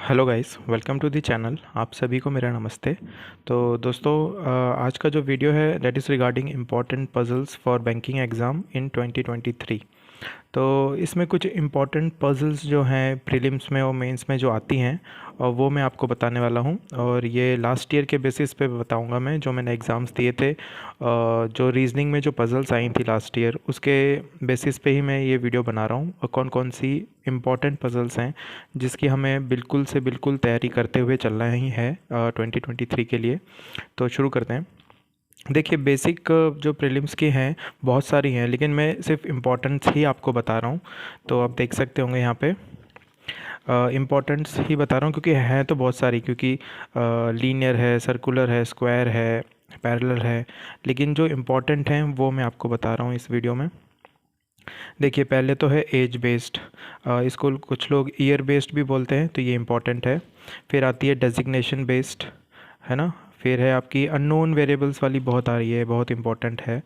Hello guys, welcome to the channel. आप सभी को मेरा नमस्ते। तो दोस्तों, आज का जो वीडियो है that is regarding important puzzles for banking exam in 2023। तो इसमें कुछ इम्पॉर्टेंट पजल्स जो हैं प्रीलिम्स में और मेंस में जो आती हैं, और वो मैं आपको बताने वाला हूँ। और ये लास्ट ईयर के बेसिस पे बताऊँगा मैं, जो मैंने एग्ज़ाम्स दिए थे, जो रीजनिंग में जो पजल्स आई थी लास्ट ईयर, उसके बेसिस पे ही मैं ये वीडियो बना रहा हूँ। और कौन कौन सी इम्पॉर्टेंट पजल्स हैं जिसकी हमें बिल्कुल से बिल्कुल तैयारी करते हुए चलना ही है 2023 के लिए। तो शुरू करते हैं। देखिए, बेसिक जो प्रीलिम्स की हैं बहुत सारी हैं, लेकिन मैं सिर्फ इम्पोर्टेंट्स ही आपको बता रहा हूँ। तो आप देख सकते होंगे यहाँ पे इम्पोर्टेंट्स ही बता रहा हूँ, क्योंकि हैं तो बहुत सारी, क्योंकि लीनियर है, सर्कुलर है, स्क्वायर है, पैरेलल है। लेकिन जो इम्पोर्टेंट हैं वो मैं आपको बता रहा हूँ इस वीडियो में। देखिए, पहले तो है एज बेस्ड, इसको कुछ लोग ईयर बेस्ड भी बोलते हैं, तो ये इम्पॉर्टेंट है। फिर आती है डेजिग्नेशन बेस्ड, है ना। फिर है आपकी अननोन वेरिएबल्स वाली, बहुत आ रही है, बहुत इंपॉर्टेंट है।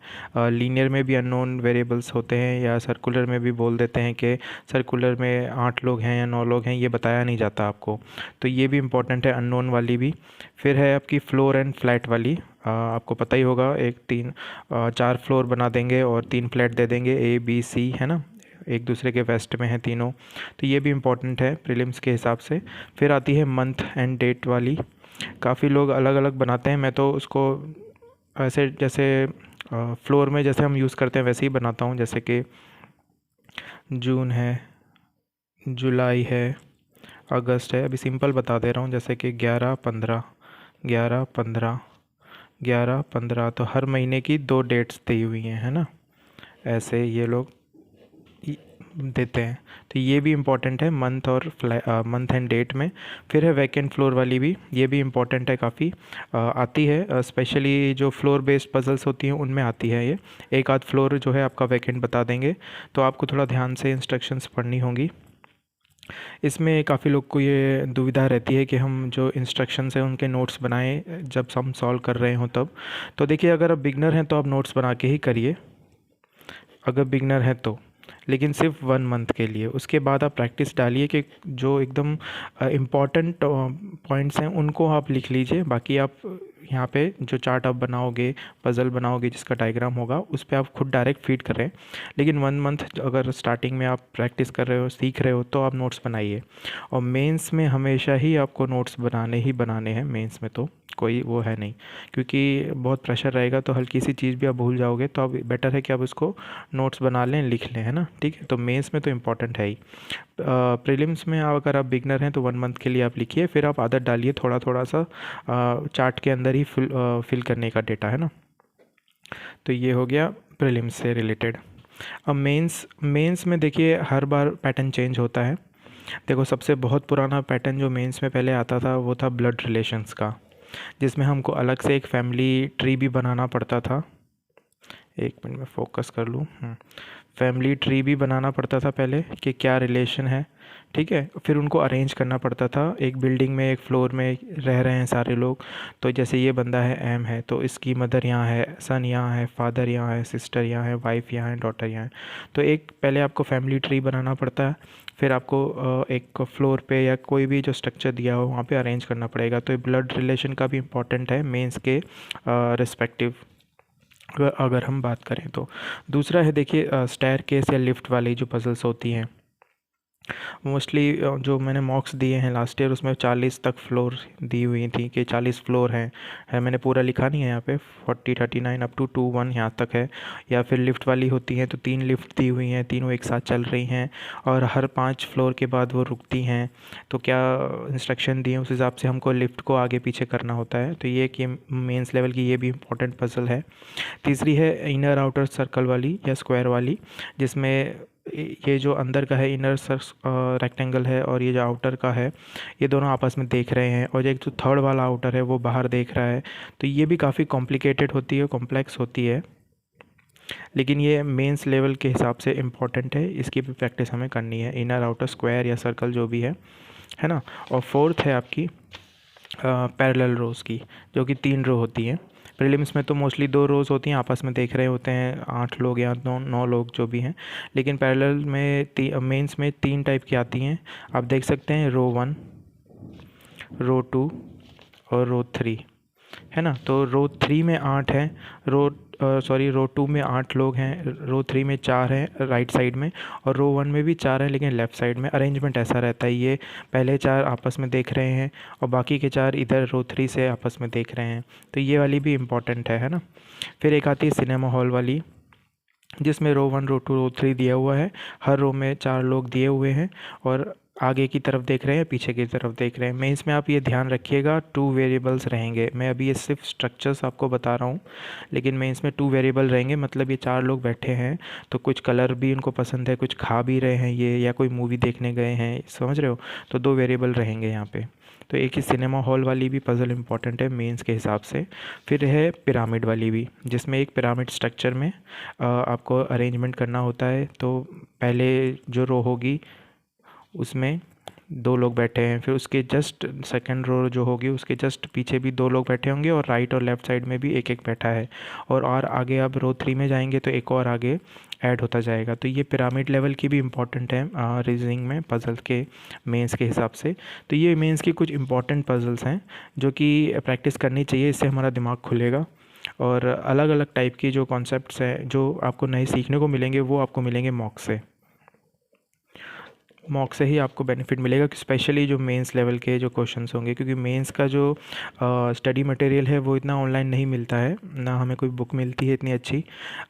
लीनियर में भी अननोन वेरिएबल्स होते हैं, या सर्कुलर में भी बोल देते हैं कि सर्कुलर में 8 लोग हैं या 9 लोग हैं, ये बताया नहीं जाता आपको। तो ये भी इम्पॉर्टेंट है, अननोन वाली भी। फिर है आपकी फ्लोर एंड फ्लैट वाली, आपको पता ही होगा, 4 फ्लोर बना देंगे और 3 फ्लैट दे देंगे, ए बी सी, है ना, एक दूसरे के वेस्ट में हैं तीनों। तो ये भी इम्पॉर्टेंट है प्रीलिम्स के हिसाब से। फिर आती है मंथ एंड डेट वाली, काफ़ी लोग अलग अलग बनाते हैं, मैं तो उसको ऐसे जैसे फ्लोर में जैसे हम यूज़ करते हैं वैसे ही बनाता हूँ। जैसे कि जून है, जुलाई है, अगस्त है। अभी सिंपल बता दे रहा हूँ, जैसे कि 11-15, 11-15, 11-15, तो हर महीने की 2 डेट्स दी हुई हैं, है ना। ऐसे ये लोग देते हैं। तो ये भी इम्पॉर्टेंट है मंथ और मंथ एंड डेट में। फिर है वैकेंट फ्लोर वाली भी, ये भी इम्पॉर्टेंट है, काफ़ी आती है, स्पेशली जो फ्लोर बेस्ड पजल्स होती हैं उनमें आती है ये। एक आध फ्लोर जो है आपका वैकेंट बता देंगे, तो आपको थोड़ा ध्यान से इंस्ट्रक्शंस पढ़नी होंगी। इसमें काफ़ी लोग को ये दुविधा रहती है कि हम जो इंस्ट्रक्शंस हैं उनके नोट्स बनाएं जब हम सॉल्व कर रहे हों तब। तो देखिए, अगर आप बिगनर हैं तो आप नोट्स बना के ही करिए, अगर बिगनर है तो। लेकिन सिर्फ 1 मंथ के लिए, उसके बाद आप प्रैक्टिस डालिए कि जो एकदम इम्पॉर्टेंट पॉइंट्स हैं उनको आप लिख लीजिए। बाकी आप यहाँ पे जो चार्ट आप बनाओगे, पज़ल बनाओगे, जिसका डायग्राम होगा उस पे आप खुद डायरेक्ट फीड कर रहे हैं। लेकिन 1 मंथ अगर स्टार्टिंग में आप प्रैक्टिस कर रहे हो, सीख रहे हो, तो आप नोट्स बनाइए। और मेंस में हमेशा ही आपको नोट्स बनाने ही बनाने हैं, मेंस में तो कोई वो है नहीं, क्योंकि बहुत प्रेशर रहेगा तो हल्की सी चीज़ भी आप भूल जाओगे। तो अब बेटर है कि आप उसको नोट्स बना लें, लिख लें, है ना। ठीक है, तो मेंस में तो इम्पॉर्टेंट है ही। प्रीलिम्स में अगर आप बिगनर हैं तो 1 मंथ के लिए आप लिखिए, फिर आप आदत डालिए थोड़ा थोड़ा सा चार्ट के अंदर ही फिल करने का डेटा, है ना। तो ये हो गया प्रीलिम्स से रिलेटेड। अब मेंस में देखिए, हर बार पैटर्न चेंज होता है। देखो, सबसे बहुत पुराना पैटर्न जो मेंस में पहले आता था वो था ब्लड रिलेशंस का, जिसमें हमको अलग से एक फैमिली ट्री भी बनाना पड़ता था। एक मिनट में फ़ोकस कर लूँ। फैमिली ट्री भी बनाना पड़ता था पहले कि क्या रिलेशन है, ठीक है। फिर उनको अरेंज करना पड़ता था, एक बिल्डिंग में एक फ्लोर में रह रहे हैं सारे लोग, तो जैसे ये बंदा है एम है, तो इसकी मदर यहाँ है, सन यहाँ है, फादर यहाँ है, सिस्टर यहाँ है, वाइफ यहाँ है, डॉटर यहाँ है। तो एक पहले आपको फैमिली ट्री बनाना पड़ता है, फिर आपको एक फ्लोर पे या कोई भी जो स्ट्रक्चर दिया हो वहाँ पे अरेंज करना पड़ेगा। तो ब्लड रिलेशन का भी इम्पोर्टेंट है मेंस के रिस्पेक्टिव, अगर हम बात करें तो। दूसरा है, देखिए, स्टेयरकेस या लिफ्ट वाली जो पजल्स होती हैं, मोस्टली जो मैंने मॉक्स दिए हैं लास्ट ईयर उसमें 40 तक फ्लोर दी हुई थी कि 40 फ्लोर हैं, मैंने पूरा लिखा नहीं है यहाँ पे, 40, 39 अप टू 21 यहाँ तक है। या फिर लिफ्ट वाली होती हैं तो 3 लिफ्ट दी हुई हैं, तीनों एक साथ चल रही हैं, और हर 5 फ्लोर के बाद वो रुकती हैं। तो क्या इंस्ट्रक्शन दिए उस हिसाब से हमको लिफ्ट को आगे पीछे करना होता है। तो ये कि मेंस लेवल की ये भी इम्पोर्टेंट पजल है। तीसरी है इनर आउटर सर्कल वाली या स्क्वायर वाली, जिसमें ये जो अंदर का है इनर रेक्टेंगल है, और ये जो आउटर का है, ये दोनों आपस में देख रहे हैं, और एक जो थर्ड वाला आउटर है वो बाहर देख रहा है। तो ये भी काफ़ी कॉम्प्लिकेटेड होती है, कॉम्प्लेक्स होती है, लेकिन ये मेंस लेवल के हिसाब से इम्पॉर्टेंट है, इसकी भी प्रैक्टिस हमें करनी है, इनर आउटर स्क्वायर या सर्कल जो भी है ना। और फोर्थ है आपकी पैरेलल रोज़ की, जो कि 3 रो होती हैं। प्रीलिम्स में तो मोस्टली 2 रोज़ होती हैं, आपस में देख रहे होते हैं 8 लोग या 9 लोग जो भी हैं। लेकिन पैरेलल में मेंस में 3 टाइप की आती हैं, आप देख सकते हैं। रो 1, रो 2 और रो 3, है ना। तो रो 3 में 8 हैं, रो 2 में 8 लोग हैं, रो 3 में 4 हैं राइट साइड में, और रो 1 में भी 4 हैं लेकिन लेफ़्ट साइड में। अरेंजमेंट ऐसा रहता है, ये पहले 4 आपस में देख रहे हैं और बाकी के 4 इधर रो 3 से आपस में देख रहे हैं। तो ये वाली भी इम्पॉर्टेंट है ना। फिर एक आती है सिनेमा हॉल वाली, जिसमें रो 1, रो 2, रो 3 दिया हुआ है। हर रो में 4 लोग दिए हुए हैं और आगे की तरफ देख रहे हैं, पीछे की तरफ देख रहे हैं। मेंस में आप ये ध्यान रखिएगा 2 वेरिएबल्स रहेंगे। मैं अभी ये सिर्फ स्ट्रक्चर्स आपको बता रहा हूँ, लेकिन मेंस में 2 वेरिएबल रहेंगे। मतलब ये 4 लोग बैठे हैं तो कुछ कलर भी इनको पसंद है, कुछ खा भी रहे हैं ये, या कोई मूवी देखने गए हैं, समझ रहे हो। तो 2 वेरिएबल रहेंगे यहाँ पे। तो एक ही सिनेमा हॉल वाली भी पज़ल इंपॉर्टेंट है मेंस के हिसाब से। फिर है पिरामिड वाली भी, जिसमें एक पिरामिड स्ट्रक्चर में आपको अरेंजमेंट करना होता है। तो पहले जो रो होगी उसमें 2 लोग बैठे हैं, फिर उसके जस्ट सेकंड रो जो होगी उसके जस्ट पीछे भी 2 लोग बैठे होंगे, और राइट और लेफ़्ट साइड में भी एक एक बैठा है। और आगे आप रो 3 में जाएंगे तो एक और आगे ऐड होता जाएगा। तो ये पिरामिड लेवल की भी इम्पॉर्टेंट है रीजनिंग में, पज़ल के मेंस के हिसाब से। तो ये मेंस की कुछ इंपॉर्टेंट पज़ल्स हैं जो कि प्रैक्टिस करनी चाहिए, इससे हमारा दिमाग खुलेगा। और अलग अलग टाइप की जो कॉन्सेप्ट्स हैं जो आपको नए सीखने को मिलेंगे वो आपको मिलेंगे मॉक से। मॉक से ही आपको बेनिफिट मिलेगा कि स्पेशली जो मेंस लेवल के जो क्वेश्चंस होंगे, क्योंकि मेंस का जो स्टडी मटेरियल है वो इतना ऑनलाइन नहीं मिलता है, ना हमें कोई बुक मिलती है इतनी अच्छी।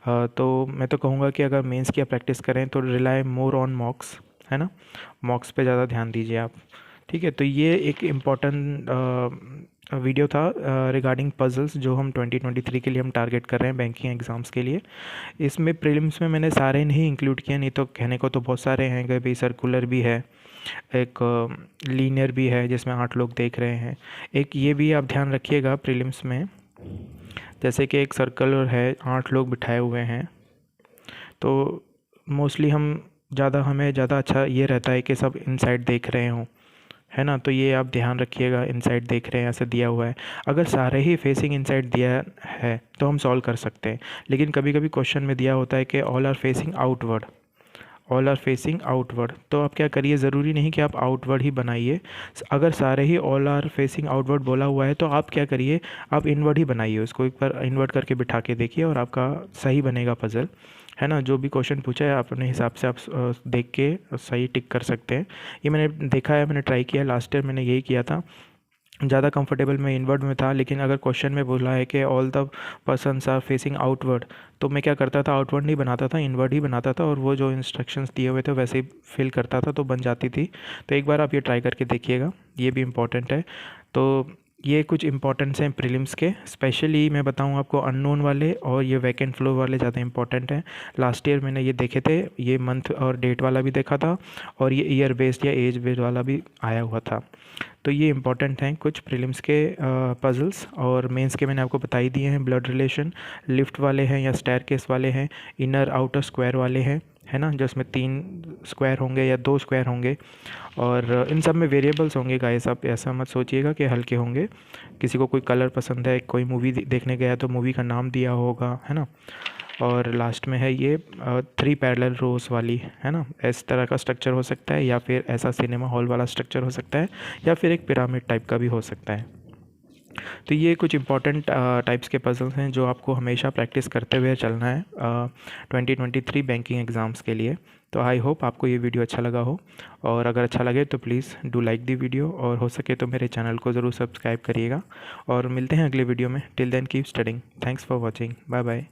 तो मैं तो कहूँगा कि अगर मेंस की आप प्रैक्टिस करें तो रिलाई मोर ऑन मॉक्स, है ना। मॉक्स पे ज़्यादा ध्यान दीजिए आप, ठीक है। तो ये एक इम्पॉर्टेंट वीडियो था रिगार्डिंग पज़ल्स जो हम 2023 के लिए हम टारगेट कर रहे हैं बैंकिंग एग्ज़ाम्स के लिए। इसमें प्रीलिम्स में मैंने सारे नहीं इंक्लूड किए, नहीं तो कहने को तो बहुत सारे हैं कि भाई सर्कुलर भी है, एक लीनियर भी है जिसमें 8 लोग देख रहे हैं। एक ये भी आप ध्यान रखिएगा प्रीलिम्स में, जैसे कि एक सर्कुलर है 8 लोग बिठाए हुए हैं, तो मोस्टली हमें ज़्यादा अच्छा ये रहता है कि सब इनसाइड देख रहे हों, है ना। तो ये आप ध्यान रखिएगा, इनसाइड देख रहे हैं ऐसे दिया हुआ है। अगर सारे ही फेसिंग इनसाइड दिया है तो हम सॉल्व कर सकते हैं, लेकिन कभी कभी क्वेश्चन में दिया होता है कि all are facing outward, all are facing outward. तो आप क्या करिए, ज़रूरी नहीं कि आप आउटवर्ड ही बनाइए। अगर सारे ही ऑल आर फेसिंग आउटवर्ड बोला हुआ है तो आप क्या करिए, आप इनवर्ड ही बनाइए उसको, एक बार इन्वर्ट करके बिठा के देखिए और आपका सही बनेगा पज़ल, है ना। जो भी क्वेश्चन पूछा है अपने हिसाब से आप देख के सही टिक कर सकते हैं। ये मैंने देखा है, मैंने ट्राई किया, लास्ट ईयर मैंने यही किया था। ज़्यादा कंफर्टेबल मैं इनवर्ड में था, लेकिन अगर क्वेश्चन में बोला है कि all the persons are facing outward, तो मैं क्या करता था, आउटवर्ड नहीं बनाता था, इनवर्ड ही बनाता था, और वो जो इंस्ट्रक्शंस दिए हुए थे वैसे ही फिल करता था तो बन जाती थी। तो एक बार आप ये ट्राई करके देखिएगा, ये भी इम्पॉर्टेंट है। तो ये कुछ इंपॉर्टेंट्स हैं प्रीलिम्स के। स्पेशली मैं बताऊँ आपको अननोन वाले और ये वैकेंट फ्लोर वाले ज़्यादा इंपॉर्टेंट हैं। लास्ट ईयर मैंने ये देखे थे, ये मंथ और डेट वाला भी देखा था, और ये ईयर बेस्ड या एज बेस्ड वाला भी आया हुआ था। तो ये इंपॉर्टेंट हैं कुछ प्रीलिम्स के पज़ल्स। और मेंस के मैंने आपको बता ही दिए हैं, ब्लड रिलेशन, लिफ्ट वाले हैं या स्टेयरकेस वाले हैं, इनर आउटर स्क्वायर वाले हैं, है ना, जिसमें 3 स्क्वायर होंगे या 2 स्क्वायर होंगे। और इन सब में वेरिएबल्स होंगे गाइस, आप ऐसा मत सोचिएगा कि हल्के होंगे। किसी को कोई कलर पसंद है, कोई मूवी देखने गया तो मूवी का नाम दिया होगा, है ना। और लास्ट में है ये 3 पैरेलल रोज वाली, है ना। इस तरह का स्ट्रक्चर हो सकता है, या फिर ऐसा सिनेमा हॉल वाला स्ट्रक्चर हो सकता है, या फिर एक पिरामिड टाइप का भी हो सकता है। तो ये कुछ इंपॉर्टेंट टाइप्स के पजल्स हैं जो आपको हमेशा प्रैक्टिस करते हुए चलना है 2023 बैंकिंग एग्ज़ाम्स के लिए। तो आई होप आपको ये वीडियो अच्छा लगा हो, और अगर अच्छा लगे तो please do like the video, और हो सके तो मेरे चैनल को ज़रूर सब्सक्राइब करिएगा। और मिलते हैं अगले वीडियो में। Till then keep studying. Thanks for watching. Bye bye.